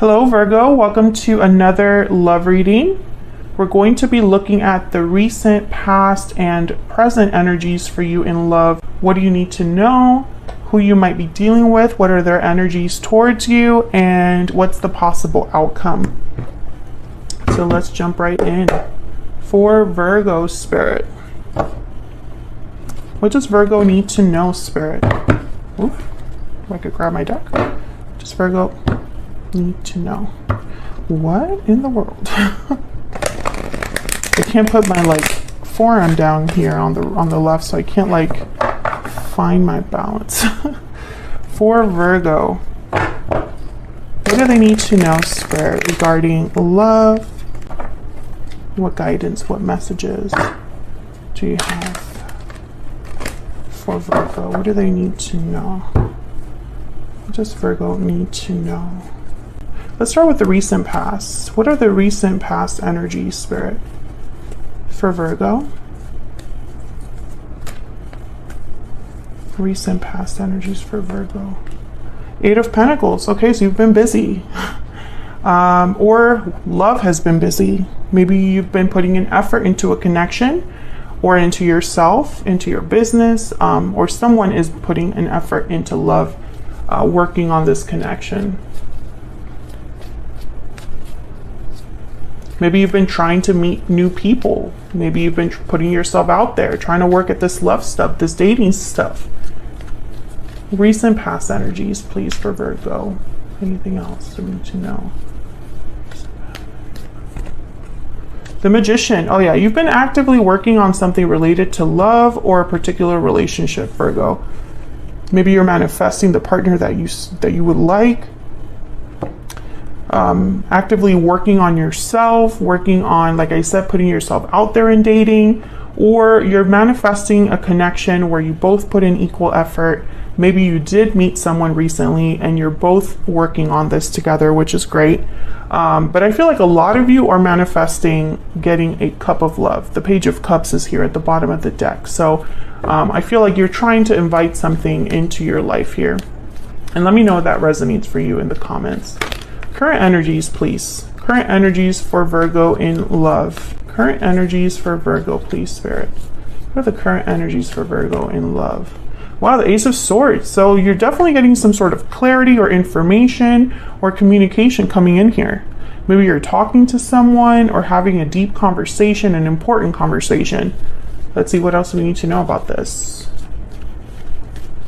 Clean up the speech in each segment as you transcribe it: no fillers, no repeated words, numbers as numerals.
Hello Virgo, welcome to another love reading. We're going to be looking at the recent, past, and present energies for you in love. What do you need to know? Who you might be dealing with? What are their energies towards you? And what's the possible outcome? So let's jump right in. For Virgo, Spirit. What does Virgo need to know, Spirit? Oof, if I could grab my deck. Does Virgo need to know? What in the world? I can't put my forearm down here on the left, so I can't find my balance. For Virgo, what do they need to know, Spirit, regarding love? What guidance, what messages do you have for Virgo? What do they need to know? What does Virgo need to know? Let's start with the recent past. What are the recent past energies, Spirit, for Virgo? Recent past energies for Virgo. Eight of Pentacles. Okay, so you've been busy. Or love has been busy. Maybe you've been putting an effort into a connection or into yourself, into your business, or someone is putting an effort into love, working on this connection. Maybe you've been trying to meet new people. Maybe you've been putting yourself out there, trying to work at this love stuff, this dating stuff. Recent past energies, please, for Virgo. Anything else we need to know? The Magician. Oh yeah, you've been actively working on something related to love or a particular relationship, Virgo. Maybe you're manifesting the partner that you would like. Actively working on yourself, working on, like I said, putting yourself out there in dating, or you're manifesting a connection where you both put in equal effort. Maybe you did meet someone recently and you're both working on this together, which is great. But I feel like a lot of you are manifesting getting a cup of love. The Page of Cups is here at the bottom of the deck. So I feel like you're trying to invite something into your life here. And let me know if that resonates for you in the comments. Current energies, please. Current energies for Virgo in love. Current energies for Virgo, please, Spirit. What are the current energies for Virgo in love? Wow, the Ace of Swords. So you're definitely getting some sort of clarity or information or communication coming in here. Maybe you're talking to someone or having a deep conversation, an important conversation. Let's see what else we need to know about this.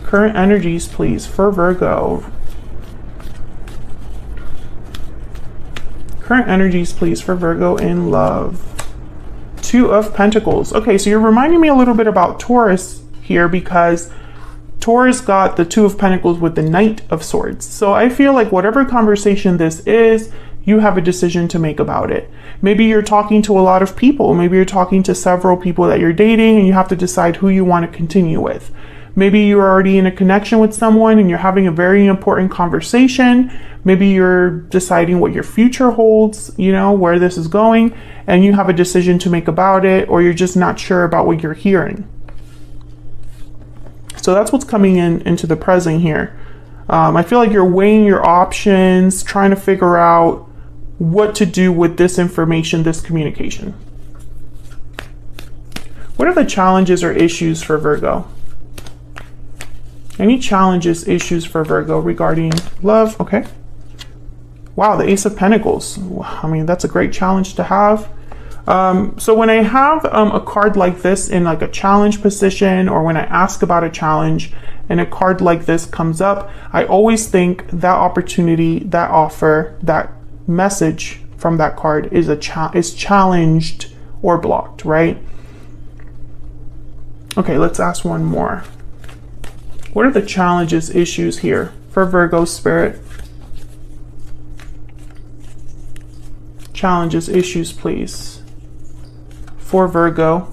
Current energies, please, for Virgo. Current energies, please, for Virgo in love. Two of Pentacles. Okay, so you're reminding me a little bit about Taurus here, because Taurus got the Two of Pentacles with the Knight of Swords. So I feel like whatever conversation this is, you have a decision to make about it. Maybe you're talking to a lot of people. Maybe you're talking to several people that you're dating and you have to decide who you want to continue with. Maybe you're already in a connection with someone and you're having a very important conversation. Maybe you're deciding what your future holds, where this is going, and you have a decision to make about it, or you're just not sure about what you're hearing. So that's what's coming into the present here. I feel like you're weighing your options, trying to figure out what to do with this information, this communication. What are the challenges or issues for Virgo? Any challenges, issues for Virgo regarding love? Okay. Wow, the Ace of Pentacles. I mean, that's a great challenge to have. So when I have a card like this in a challenge position, or when I ask about a challenge and a card like this comes up, I always think that opportunity, that offer, that message from that card is challenged or blocked, right? Okay, let's ask one more. What are the challenges, issues here for Virgo, Spirit? Challenges, issues, please, for Virgo.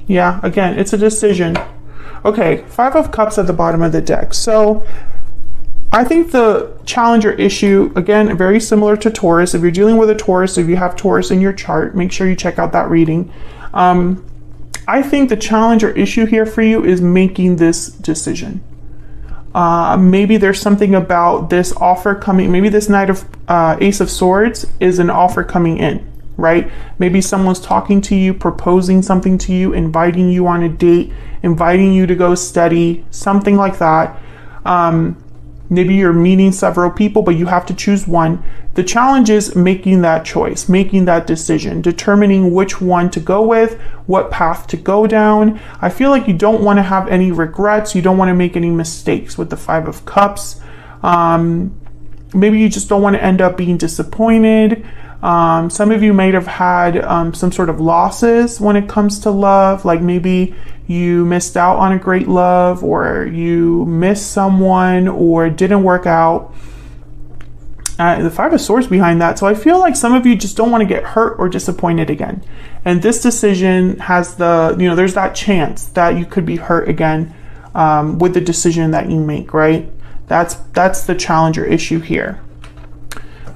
Yeah, again, it's a decision. Okay, Five of Cups at the bottom of the deck. So I think the challenge or issue, again, very similar to Taurus. If you're dealing with a Taurus, if you have Taurus in your chart, make sure you check out that reading. I think the challenge or issue here for you is making this decision. Maybe there's something about this offer coming. Maybe this Knight of Ace of Swords is an offer coming in, right? Maybe someone's talking to you, proposing something to you, inviting you on a date, inviting you to go study, something like that. Maybe you're meeting several people, but you have to choose one. The challenge is making that choice, making that decision, determining which one to go with, what path to go down. I feel like you don't want to have any regrets. You don't want to make any mistakes with the Five of Cups. Maybe you just don't want to end up being disappointed. Some of you might have had some sort of losses when it comes to love, like maybe you missed out on a great love, or you missed someone, or it didn't work out. The Five of Swords behind that. So I feel like some of you just don't want to get hurt or disappointed again. And this decision has there's that chance that you could be hurt again with the decision that you make, right? That's the challenge or issue here.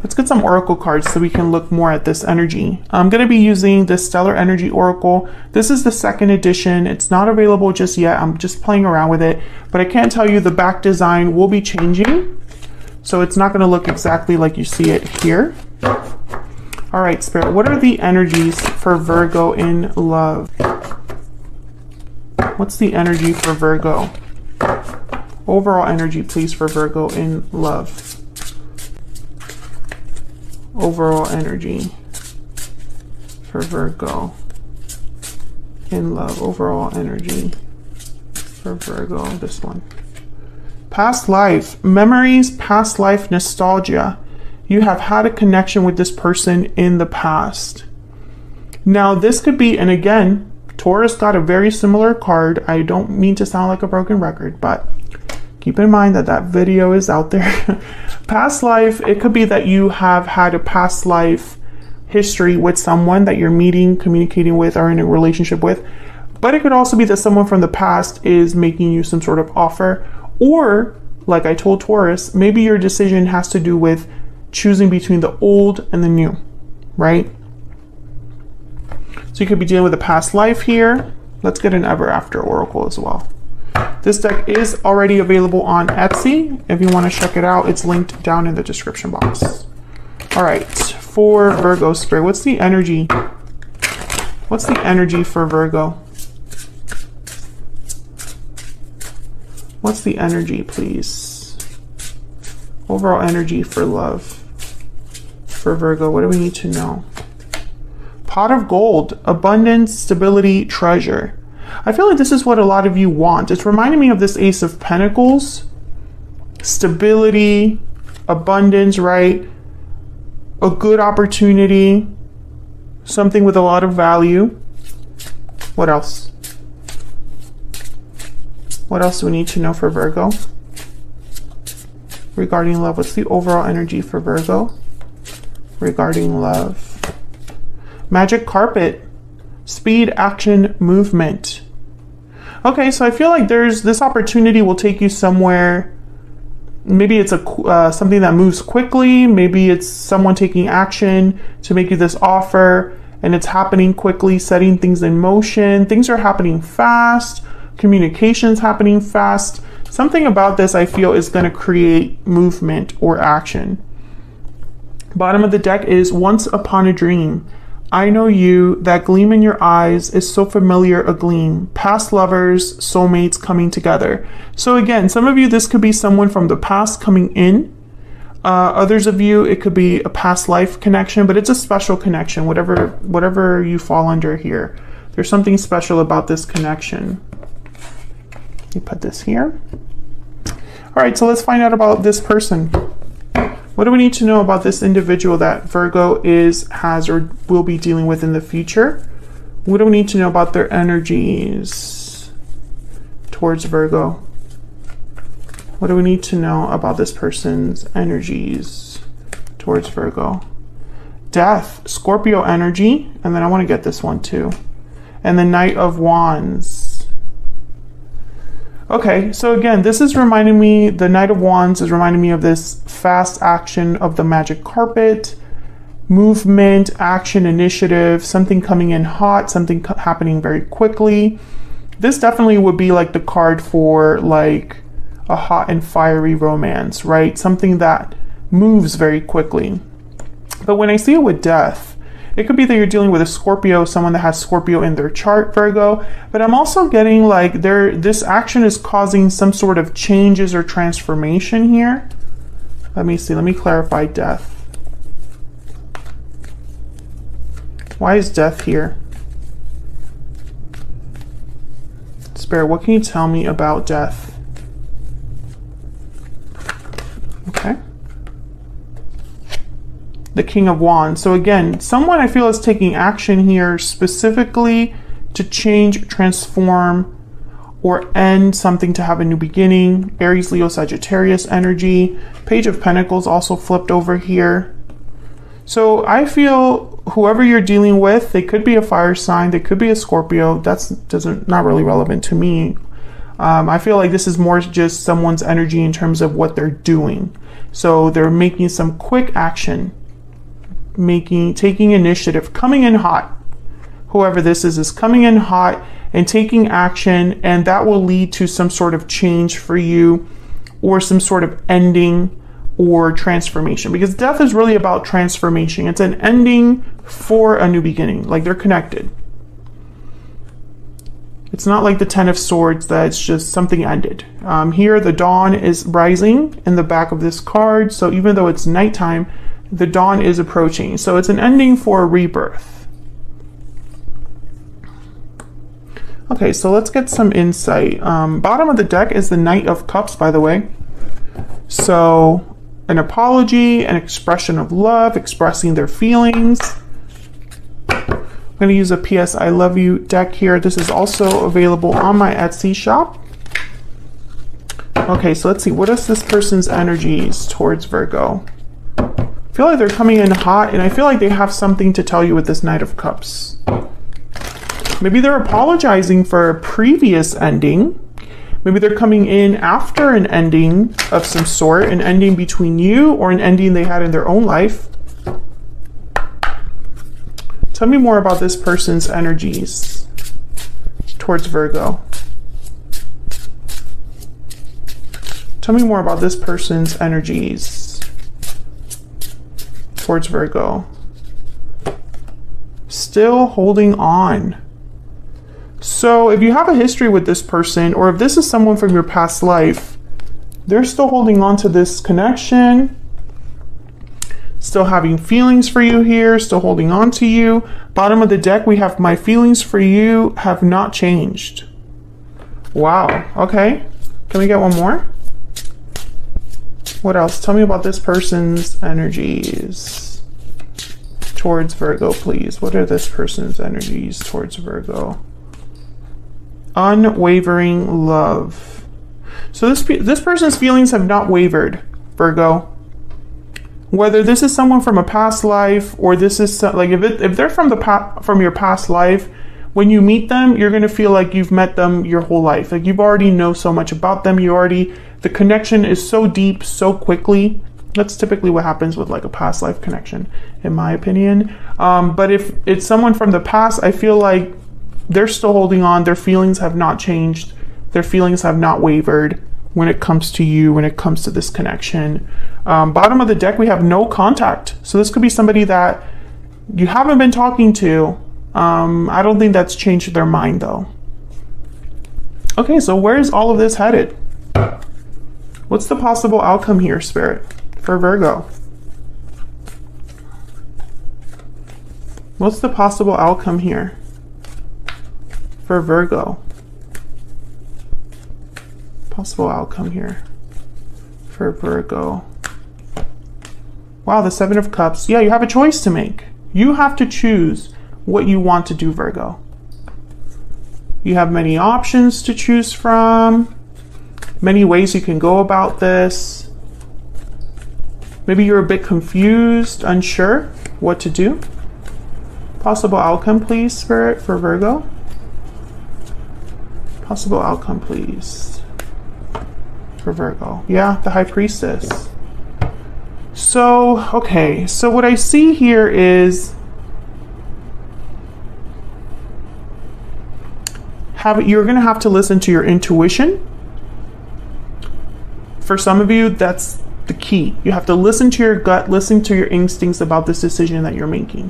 Let's get some oracle cards so we can look more at this energy. I'm going to be using the Stellar Energy Oracle. This is the 2nd edition. It's not available just yet. I'm just playing around with it, but I can tell you the back design will be changing. So it's not going to look exactly like you see it here. All right, Spirit, what are the energies for Virgo in love? What's the energy for Virgo? Overall energy, please, for Virgo in love. Overall energy for Virgo in love. Overall energy for Virgo. This one. Past life. Memories, past life, nostalgia. You have had a connection with this person in the past. Now this could be, and again, Taurus got a very similar card. I don't mean to sound like a broken record, but keep in mind that that video is out there. Past life, it could be that you have had a past life history with someone that you're meeting, communicating with, or in a relationship with. But it could also be that someone from the past is making you some sort of offer. Or, like I told Taurus, maybe your decision has to do with choosing between the old and the new, right? So you could be dealing with a past life here. Let's get an ever after oracle as well. This deck is already available on Etsy. If you want to check it out, it's linked down in the description box. All right, for Virgo, Spirit, what's the energy? What's the energy for Virgo? What's the energy, please? Overall energy for love for Virgo. What do we need to know? Pot of Gold, abundance, stability, treasure. I feel like this is what a lot of you want. It's reminding me of this Ace of Pentacles. Stability, abundance, right? A good opportunity, something with a lot of value. What else? What else do we need to know for Virgo? Regarding love, what's the overall energy for Virgo? Regarding love. Magic Carpet. Speed, action, movement. Okay, so I feel like there's this opportunity will take you somewhere. Maybe it's something that moves quickly. Maybe it's someone taking action to make you this offer, and it's happening quickly, setting things in motion. Things are happening fast. Communication's happening fast. Something about this I feel is going to create movement or action. Bottom of the deck is Once Upon a Dream. I know you, that gleam in your eyes is so familiar a gleam. Past lovers, soulmates coming together. So again, some of you, this could be someone from the past coming in. Others of you, it could be a past life connection, but it's a special connection, whatever you fall under here. There's something special about this connection. Let me put this here. All right, so let's find out about this person. What do we need to know about this individual that Virgo has, or will be dealing with in the future? What do we need to know about their energies towards Virgo? What do we need to know about this person's energies towards Virgo? Death, Scorpio energy, and then I want to get this one too. And the Knight of Wands. Okay, so again, this is reminding me, the Knight of Wands is reminding me of this fast action of the Magic Carpet, movement, action, initiative, something coming in hot, something happening very quickly. This definitely would be like the card for like a hot and fiery romance, right? Something that moves very quickly. But when I see it with death, it could be that you're dealing with a Scorpio, someone that has Scorpio in their chart, Virgo. But I'm also getting like this action is causing some sort of changes or transformation here. Let me see. Let me clarify death. Why is death here? Spirit, what can you tell me about death? Okay. The King of Wands. So again, someone I feel is taking action here specifically to change, transform, or end something to have a new beginning. Aries, Leo, Sagittarius energy. Page of Pentacles also flipped over here. So I feel whoever you're dealing with, they could be a fire sign, they could be a Scorpio. That's not really relevant to me. I feel like this is more just someone's energy in terms of what they're doing. So they're making some quick action, taking initiative, coming in hot. Whoever this is coming in hot and taking action, and that will lead to some sort of change for you or some sort of ending or transformation, because death is really about transformation. It's an ending for a new beginning, like they're connected. It's not like the Ten of Swords that's just something ended. Here the dawn is rising in the back of this card, so even though it's nighttime, the dawn is approaching. So it's an ending for a rebirth. Okay, so let's get some insight. Bottom of the deck is the Knight of Cups, by the way. So an apology, an expression of love, expressing their feelings. I'm going to use a PS I Love You deck here. This is also available on my Etsy shop. Okay, so let's see. What is this person's energies towards Virgo? I feel like they're coming in hot, and I feel like they have something to tell you with this Knight of Cups. Maybe they're apologizing for a previous ending. Maybe they're coming in after an ending of some sort, an ending between you or an ending they had in their own life. Tell me more about this person's energies towards Virgo. Tell me more about this person's energies towards Virgo. Still holding on. So if you have a history with this person, or if this is someone from your past life, they're still holding on to this connection, still having feelings for you here, still holding on to you. Bottom of the deck, we have my feelings for you have not changed. Wow, okay. Can we get one more? What else? Tell me about this person's energies towards Virgo, please. What are this person's energies towards Virgo? Unwavering love. So this person's feelings have not wavered, Virgo. Whether this is someone from a past life, or this is like if they're from your past life, when you meet them, you're gonna feel like you've met them your whole life. Like you've already know so much about them. The connection is so deep, so quickly. That's typically what happens with like a past life connection, in my opinion. But if it's someone from the past, I feel like they're still holding on. Their feelings have not changed. Their feelings have not wavered when it comes to you, when it comes to this connection. Bottom of the deck, we have no contact. So this could be somebody that you haven't been talking to. I don't think that's changed their mind though. Okay, so where is all of this headed? What's the possible outcome here, Spirit, for Virgo? What's the possible outcome here for Virgo? Possible outcome here for Virgo. Wow, the Seven of Cups. Yeah, you have a choice to make. You have to choose what you want to do, Virgo. You have many options to choose from, many ways you can go about this. Maybe you're a bit confused, unsure what to do. Possible outcome, please, Spirit, for Virgo. Possible outcome, please, for Virgo. Yeah, the High Priestess. So, okay, so what I see here is you're going to have to listen to your intuition. For some of you, that's the key. You have to listen to your gut, listen to your instincts about this decision that you're making.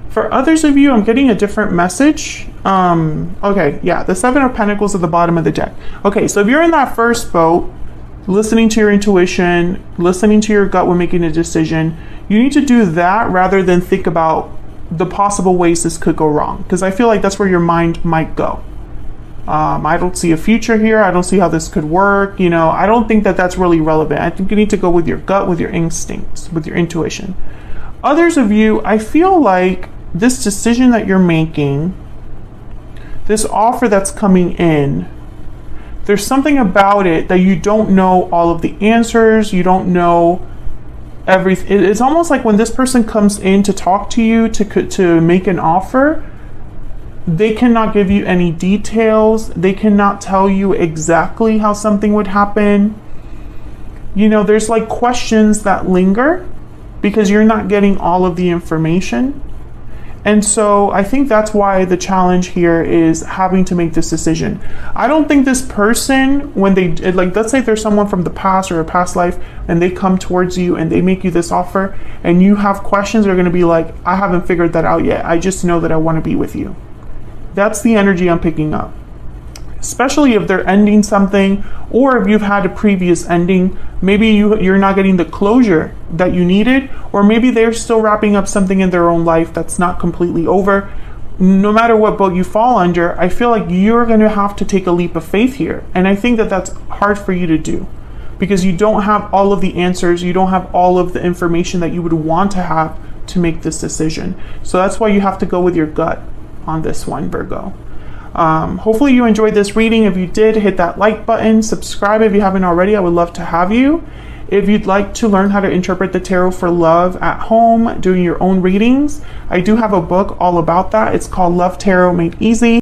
For others of you, I'm getting a different message. Okay, yeah, the Seven of Pentacles at the bottom of the deck. Okay, so if you're in that first boat, listening to your intuition, listening to your gut when making a decision, you need to do that rather than think about the possible ways this could go wrong, because I feel like that's where your mind might go. I don't see a future here. I don't see how this could work. You know, I don't think that that's really relevant. I think you need to go with your gut, with your instincts, with your intuition. Others of you, I feel like this decision that you're making, this offer that's coming in, there's something about it that you don't know all of the answers. You don't know everything. It's almost like when this person comes in to talk to you, to make an offer, they cannot give you any details. They cannot tell you exactly how something would happen. You know, there's like questions that linger because you're not getting all of the information. And so I think that's why the challenge here is having to make this decision. I don't think this person, when they, like, let's say there's someone from the past or a past life and they come towards you and they make you this offer and you have questions, they're going to be like, I haven't figured that out yet. I just know that I want to be with you. That's the energy I'm picking up. Especially if they're ending something, or if you've had a previous ending, maybe you're not getting the closure that you needed, or maybe they're still wrapping up something in their own life that's not completely over. No matter what boat you fall under, I feel like you're going to have to take a leap of faith here. And I think that that's hard for you to do because you don't have all of the answers. You don't have all of the information that you would want to have to make this decision. So that's why you have to go with your gut on this one, Virgo. Hopefully you enjoyed this reading. If you did, hit that like button, subscribe if you haven't already. I would love to have you. If you'd like to learn how to interpret the tarot for love at home, doing your own readings, I do have a book all about that. It's called Love Tarot Made Easy.